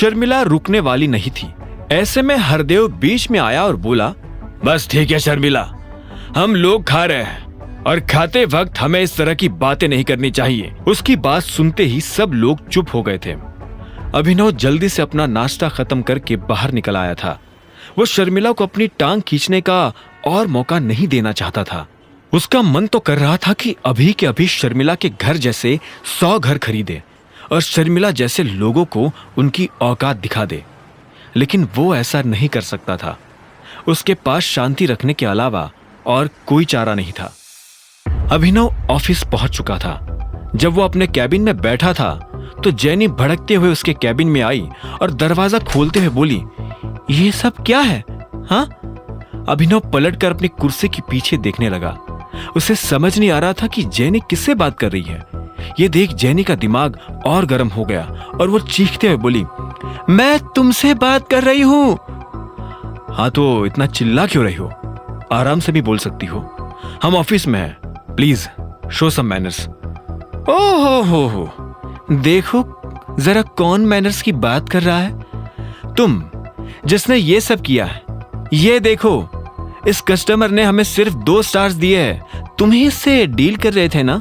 शर्मिला रुकने वाली नहीं थी। ऐसे में हरदेव बीच में आया और बोला, बस ठीक है शर्मिला, हम लोग खा रहे हैं और खाते वक्त हमें इस तरह की बातें नहीं करनी चाहिए। उसकी बात सुनते ही सब लोग चुप हो गए थे। अभिनव जल्दी से अपना नाश्ता खत्म करके बाहर निकल आया था। वो शर्मिला को अपनी टांग खींचने का और मौका नहीं देना चाहता था। उसका मन तो कर रहा था कि अभी के अभी शर्मिला के घर जैसे 100 घर खरीदे और शर्मिला जैसे लोगों को उनकी औकात दिखा दे, लेकिन वो ऐसा नहीं कर सकता था। उसके पास शांति रखने के अलावा और कोई चारा नहीं था। अभिनव ऑफिस पहुंच चुका था। जब वो अपने कैबिन में बैठा था तो जेनी भड़कते हुए उसके कैबिन में आई और दरवाजा खोलते हुए बोली, ये सब क्या है? हाँ? अभिनव पलटकर अपनी कुर्सी के पीछे देखने लगा। उसे समझ नहीं आ रहा था कि जेनी किससे बात कर रही है। ये देख जेनी का दिमाग और गर्म हो गया और वो चीखते हुए बोली, मैं तुमसे बात कर रही हूं। हाँ तो इतना चिल्ला क्यों रही हो? आराम से भी बोल सकती हो। हम ऑफिस में हैं, प्लीज शो सम मैनर्स। ओहो हो, देखो जरा कौन मैनर्स की बात कर रहा है? तुम जिसने ये सब किया है। ये देखो, इस कस्टमर ने हमें सिर्फ 2 स्टार्स दिए हैं। तुम ही इससे डील कर रहे थे ना,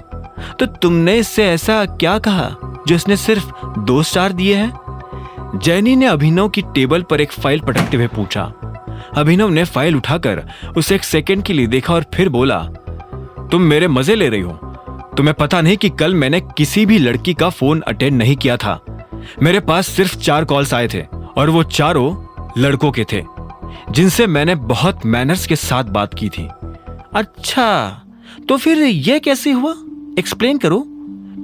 तो तुमने इससे ऐसा क्या कहा जो इसने सिर्फ 2 स्टार दिए हैं? जेनी ने अभिनव की टेबल पर एक फाइल पटकते हुए पूछा। अभिनव ने फाइल उठाकर उसे 1 सेकंड के लिए देखा और फिर बोला, तुम मेरे मजे ले रही हो? तुम्हें पता नहीं कि कल मैंने किसी भी लड़की का फोन अटेंड नहीं किया था। मेरे पास सिर्फ 4 कॉल्स आए थे और वो चारों लड़कों के थे जिनसे मैंने बहुत मैनर्स के साथ बात की थी। अच्छा, तो फिर ये कैसे हुआ? एक्सप्लेन करो।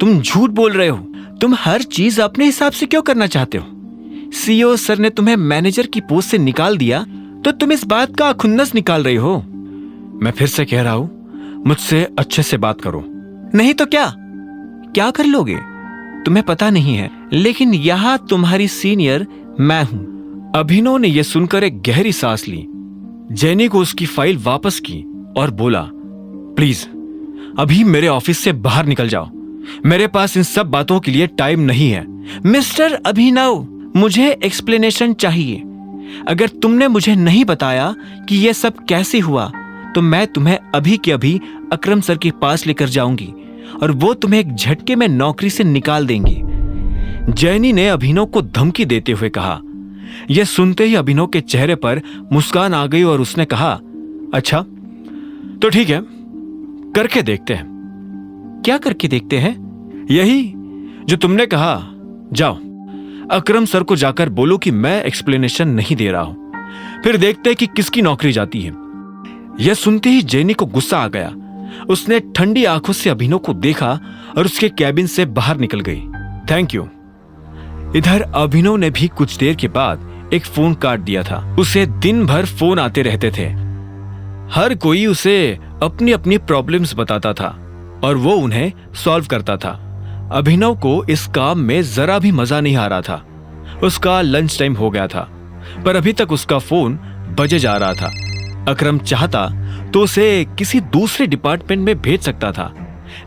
तुम झूठ बोल रहे हो। तुम हर चीज अपने हिसाब से क्यों करना चाहते हो? सीईओ सर ने तुम्हें मैनेजर की पोस्ट से निकाल दिया तो तुम इस बात का खुन्नस निकाल रही हो। मैं फिर से कह रहा हूं, मुझसे अच्छे से बात करो। नहीं तो क्या कर लोगे? तुम्हें पता नहीं है, लेकिन यहां तुम्हारी सीनियर मैं हूं। अभिनव ने यह सुनकर एक गहरी सांस ली। जेनी को उसकी फाइल वापस की और बोला, प्लीज अभी मेरे ऑफिस से बाहर निकल जाओ। मेरे पास इन सब बातों के लिए टाइम नहीं है। मिस्टर अभिनव, मुझे एक्सप्लेनेशन चाहिए। अगर तुमने मुझे नहीं बताया कि यह सब कैसे हुआ तो मैं तुम्हें अभी के अभी अकरम सर के पास लेकर जाऊंगी और वो तुम्हें एक झटके में नौकरी से निकाल देंगी। जेनी ने अभिनव को धमकी देते हुए कहा। यह सुनते ही अभिनव के चेहरे पर मुस्कान आ गई और उसने कहा, अच्छा तो ठीक है, करके देखते हैं। क्या करके देखते हैं? यही जो तुमने कहा। जाओ, अकरम सर को जाकर बोलो कि मैं एक्सप्लेनेशन नहीं दे रहा हूं, फिर देखते हैं कि किसकी नौकरी जाती है। यह सुनते ही जेनी को गुस्सा आ गया। उसने ठंडी आंखों से अभिनव को देखा और उसके कैबिन से बाहर निकल गई। Thank you. इधर अभिनव ने भी कुछ देर के बाद एक फोन काट दिया था। उसे दिन भर फोन आते रहते थे। हर कोई उसे अपनी अपनी प्रॉब्लम्स बताता था और वो उन्हें सॉल्व करता था। अभिनव को इस काम में जरा भी मजा नहीं आ रहा था। उसका लंच टाइम हो गया था पर अभी तक उसका फोन बजे जा रहा था। अकरम चाहता तो उसे किसी दूसरे डिपार्टमेंट में भेज सकता था,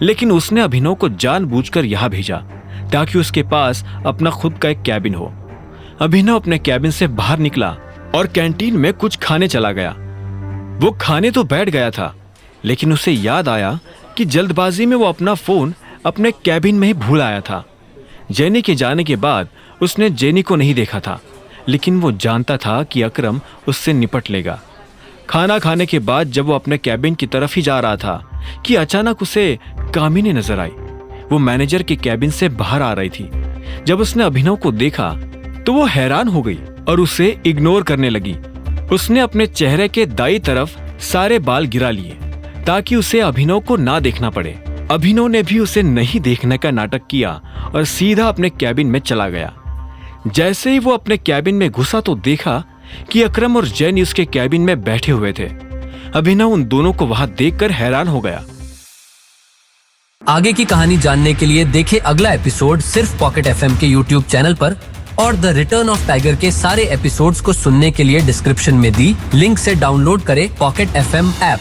लेकिन उसने अभिनव को जानबूझकर यहां भेजा ताकि उसके पास अपना खुद का एक कैबिन हो। अभिनव अपने कैबिन से बाहर निकला और कैंटीन में कुछ खाने चला गया। वो खाने तो बैठ गया था, लेकिन उसे याद आया कि जल्दबाजी में वो अपना फोन अपने कैबिन में ही भूल आया था। जेनी के जाने के बाद उसने जेनी को नहीं देखा था, लेकिन वो जानता था कि अकरम उससे निपट लेगा। खाना खाने के बाद जब वो अपने कैबिन की तरफ ही जा रहा था कि अचानक उसे कामिनी नजर आई। वो मैनेजर के कैबिन से बाहर आ रही थी। जब उसने अभिनव को देखा तो वो हैरान हो गई और उसे इग्नोर करने लगी। उसने अपने चेहरे के दाईं तरफ सारे बाल गिरा लिए ताकि उसे अभिनव को ना देखना पड़े। अभिनव ने भी उसे नहीं देखने का नाटक किया और सीधा अपने कैबिन में चला गया। जैसे ही वो अपने कैबिन में घुसा तो देखा कि अकरम और जेनी उसके कैबिन में बैठे हुए थे। अभिनव उन दोनों को वहां देखकर हैरान हो गया। आगे की कहानी जानने के लिए देखें अगला एपिसोड सिर्फ पॉकेट एफएम के यूट्यूब चैनल पर और द रिटर्न ऑफ टाइगर के सारे एपिसोड्स को सुनने के लिए डिस्क्रिप्शन में दी लिंक से डाउनलोड करें पॉकेट एफएम ऐप।